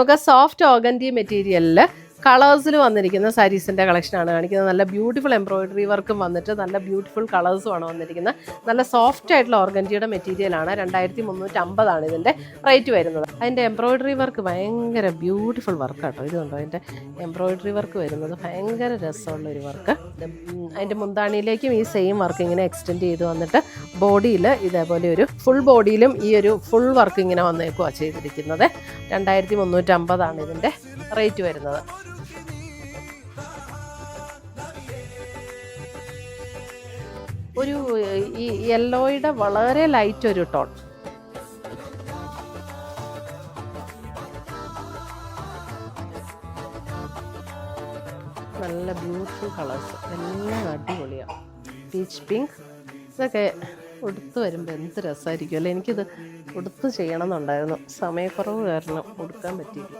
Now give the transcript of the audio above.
നമുക്ക് സോഫ്റ്റ് ഓഗൻഡി മെറ്റീരിയലിൽ കളേഴ്സിൽ വന്നിരിക്കുന്ന സാരീസിൻ്റെ കളക്ഷനാണ് കാണിക്കുന്നത്. നല്ല ബ്യൂട്ടിഫുൾ എംബ്രോയിഡറി വർക്കും വന്നിട്ട് നല്ല ബ്യൂട്ടിഫുൾ കളേഴ്സുമാണ് വന്നിരിക്കുന്നത്. നല്ല സോഫ്റ്റ് ആയിട്ടുള്ള ഓർഗൻഡിയുടെ മെറ്റീരിയലാണ്. 2350 ഇതിൻ്റെ റേറ്റ് വരുന്നത്. അതിൻ്റെ എംബ്രോയിഡറി വർക്ക് ഭയങ്കര ബ്യൂട്ടിഫുൾ വർക്കാട്ടോ. ഇതുണ്ടോ അതിൻ്റെ എംബ്രോയിഡറി വർക്ക് വരുന്നത് ഭയങ്കര രസമുള്ളൊരു വർക്ക്. അതിൻ്റെ മുന്താണിയിലേക്കും ഈ സെയിം വർക്ക് ഇങ്ങനെ എക്സ്റ്റെൻഡ് ചെയ്ത് വന്നിട്ട് ബോഡിയിൽ ഇതേപോലെ ഒരു ഫുൾ ബോഡിയിലും ഈ ഒരു ഫുൾ വർക്ക് ഇങ്ങനെ വന്നേക്കുവാണ് ചെയ്തിരിക്കുന്നത്. 2350 ഇതിൻ്റെ റേറ്റ് വരുന്നത്. ഒരു ഈ യെല്ലോയുടെ വളരെ ലൈറ്റ് ഒരു ടോൺ. നല്ല ബ്യൂട്ടിഫുൾ കളേഴ്സ് എല്ലാം അടിപൊളിയാണ്. പീച്ച് പിങ്ക് ഇതൊക്കെ ഉടുത്ത് വരുമ്പോൾ എന്ത് രസമായിരിക്കും അല്ലേ. എനിക്കിത് ഉടുത്ത് ചെയ്യണം എന്നുണ്ടായിരുന്നു, സമയക്കുറവ് കാരണം ഉടുക്കാൻ പറ്റിയില്ല.